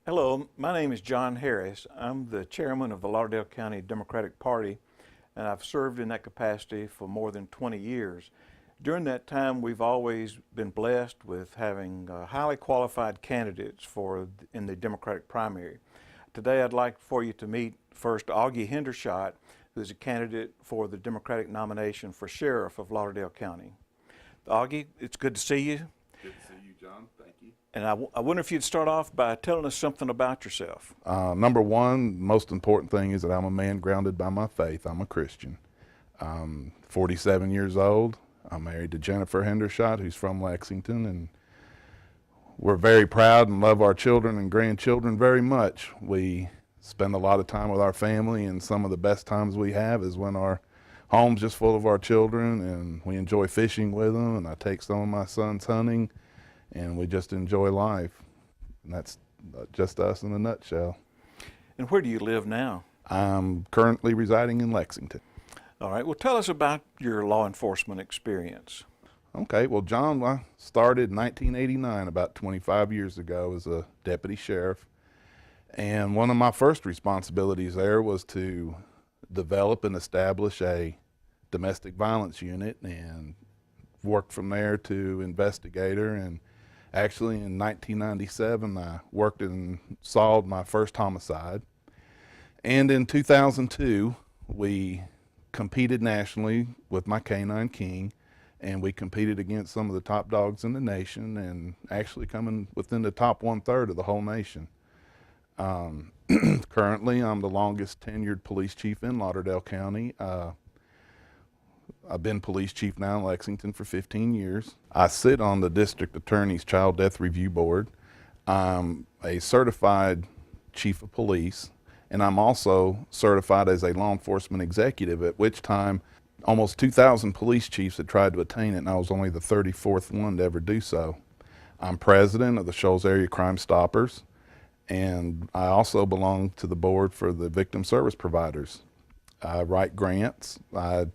Hello, my name is John Harris. I'm the chairman of the Lauderdale County Democratic Party, and I've served in that capacity for more than 20 years. During that time, we've always been blessed with having highly qualified candidates in the Democratic primary. Today, I'd like for you to meet first Augie Hendershot, who is a candidate for the Democratic nomination for Sheriff of Lauderdale County. Augie, it's good to see you. Good to see you, John. Thank you. And I wonder if you'd start off by telling us something about yourself. Number one, most important thing is that I'm a man grounded by my faith. I'm a Christian. I'm 47 years old. I'm married to Jennifer Hendershot, who's from Lexington, and we're very proud and love our children and grandchildren very much. We spend a lot of time with our family, and some of the best times we have is when our home's just full of our children, and we enjoy fishing with them, and I take some of my sons hunting, and we just enjoy life. And that's just us in a nutshell. And where do you live now? I'm currently residing in Lexington. All right, well, tell us about your law enforcement experience. Okay, well, John, I started in 1989, about 25 years ago, as a deputy sheriff. And one of my first responsibilities there was to develop and establish a domestic violence unit, and worked from there to investigator. And actually in 1997, I worked and solved my first homicide. And in 2002, we competed nationally with my Canine King, and we competed against some of the top dogs in the nation, and actually coming within the top 1/3 of the whole nation. Currently, I'm the longest tenured police chief in Lauderdale County. I've been police chief now in Lexington for 15 years. I sit on the district attorney's child death review board. I'm a certified chief of police, and I'm also certified as a law enforcement executive, at which time almost 2,000 police chiefs had tried to attain it, and I was only the 34th one to ever do so. I'm president of the Shoals Area Crime Stoppers, and I also belong to the board for the Victim Service Providers. I write grants. I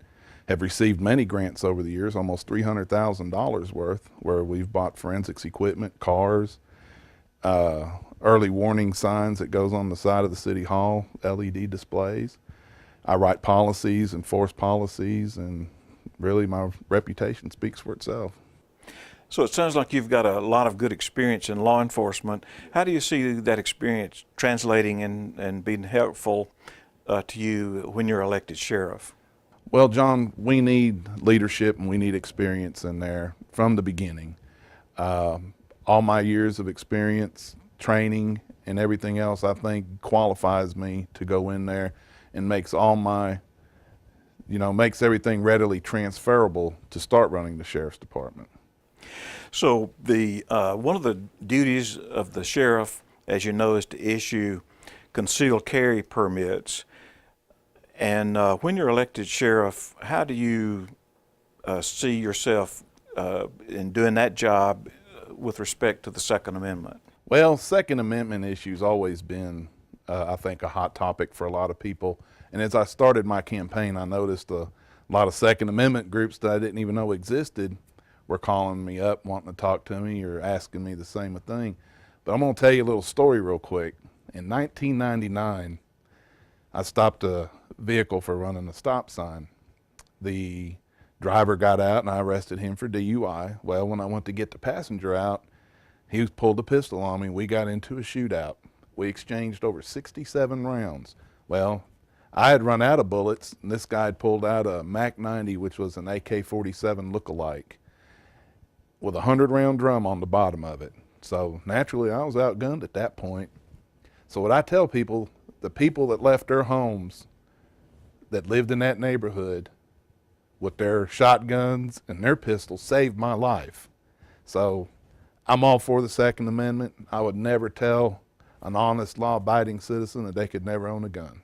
have received many grants over the years, almost $300,000 worth, where we've bought forensics equipment, cars, early warning signs that goes on the side of the city hall, LED displays. I write policies, enforce policies, and really my reputation speaks for itself. So it sounds like you've got a lot of good experience in law enforcement. How do you see that experience translating and being helpful to you when you're elected sheriff? Well, John, we need leadership and we need experience in there from the beginning. All my years of experience, training, and everything else, I think qualifies me to go in there and makes makes everything readily transferable to start running the sheriff's department. So one of the duties of the sheriff, as you know, is to issue concealed carry permits. And when you're elected sheriff, how do you see yourself in doing that job with respect to the Second Amendment? Well, Second Amendment issue's always been, I think, a hot topic for a lot of people. And as I started my campaign, I noticed a lot of Second Amendment groups that I didn't even know existed were calling me up, wanting to talk to me or asking me the same thing. But I'm going to tell you a little story real quick. In 1999, I stopped a vehicle for running a stop sign. The driver got out and I arrested him for DUI. Well, when I went to get the passenger out, he pulled a pistol on me. We got into a shootout. We exchanged over 67 rounds. Well, I had run out of bullets, and this guy had pulled out a Mac 90, which was an AK-47 look-alike, with a 100-round drum on the bottom of it. So naturally, I was outgunned at that point. So what I tell people, the people that left their homes, that lived in that neighborhood with their shotguns and their pistols, saved my life. So I'm all for the Second Amendment. I would never tell an honest, law-abiding citizen, that they could never own a gun.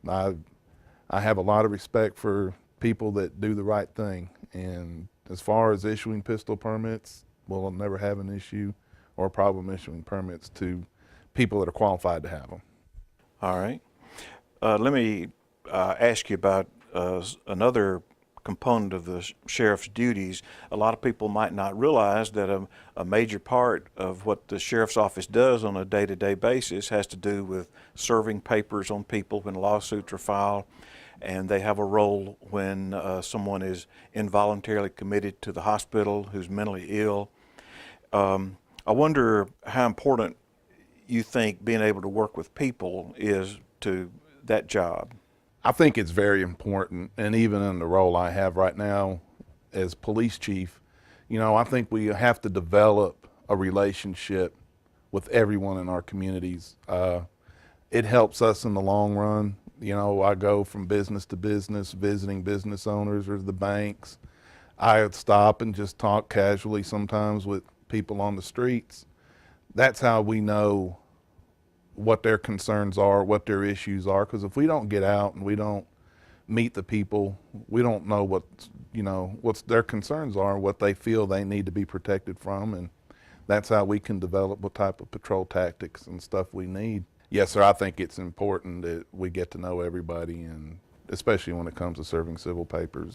I have a lot of respect for people that do the right thing, and as far as issuing pistol permits, we'll never have an issue or a problem issuing permits to people that are qualified to have them. All right. Let me ask you about another component of the sheriff's duties. A lot of people might not realize that a major part of what the sheriff's office does on a day-to-day basis has to do with serving papers on people when lawsuits are filed, and they have a role when someone is involuntarily committed to the hospital who's mentally ill. I wonder how important you think being able to work with people is to that job. I think it's very important, and even in the role I have right now as police chief, I think we have to develop a relationship with everyone in our communities. It helps us in the long run. I go from business to business, visiting business owners or the banks. I stop and just talk casually sometimes with people on the streets. That's how we know what their concerns are, what their issues are, because if we don't get out and we don't meet the people, we don't know what their concerns are, what they feel they need to be protected from, and that's how we can develop what type of patrol tactics and stuff we need. Yes, sir, I think it's important that we get to know everybody, and especially when it comes to serving civil papers.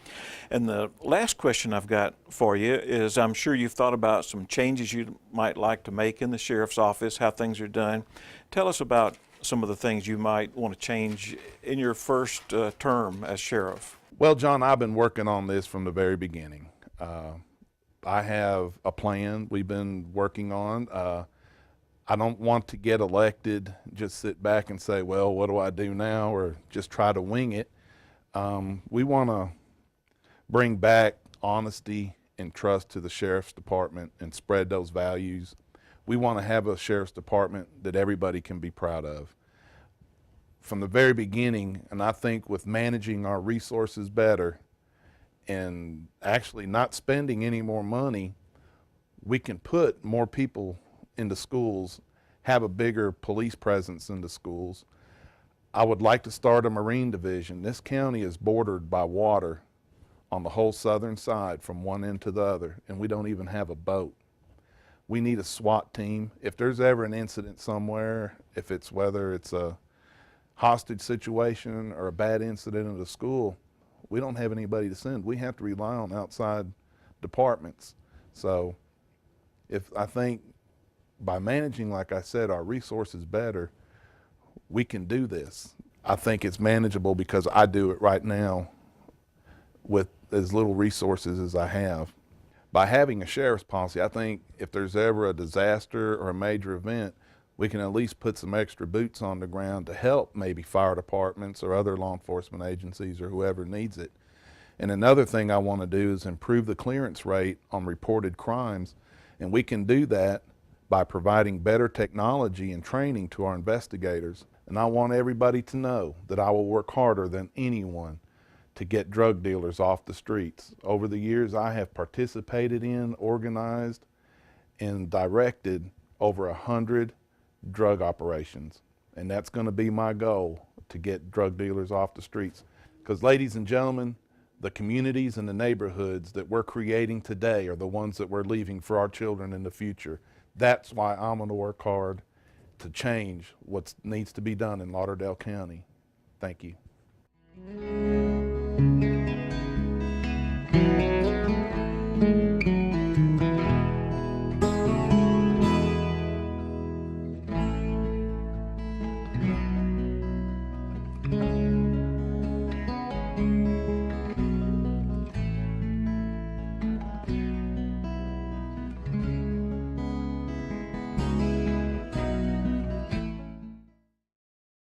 And the last question I've got for you is, I'm sure you've thought about some changes you might like to make in the sheriff's office, how things are done. Tell us about some of the things you might want to change in your first term as sheriff. Well, John, I've been working on this from the very beginning. I have a plan we've been working on. I don't want to get elected, just sit back and say, well, what do I do now, or just try to wing it. We want to bring back honesty and trust to the sheriff's department and spread those values. We want to have a sheriff's department that everybody can be proud of. From the very beginning, and I think with managing our resources better and actually not spending any more money, we can put more people into schools, have a bigger police presence in the schools. I would like to start a Marine division. This county is bordered by water on the whole southern side from one end to the other, and we don't even have a boat. We need a SWAT team. If there's ever an incident somewhere, whether it's a hostage situation or a bad incident at a school, we don't have anybody to send. We have to rely on outside departments. So I think by managing, like I said, our resources better, we can do this. I think it's manageable because I do it right now with as little resources as I have. By having a sheriff's policy, I think if there's ever a disaster or a major event, we can at least put some extra boots on the ground to help maybe fire departments or other law enforcement agencies or whoever needs it. And another thing I want to do is improve the clearance rate on reported crimes, and we can do that by providing better technology and training to our investigators. And I want everybody to know that I will work harder than anyone to get drug dealers off the streets. Over the years, I have participated in, organized, and directed over 100 drug operations. And that's going to be my goal, to get drug dealers off the streets. Because, ladies and gentlemen, the communities and the neighborhoods that we're creating today are the ones that we're leaving for our children in the future. That's why I'm going to work hard to change what needs to be done in Lauderdale County. Thank you.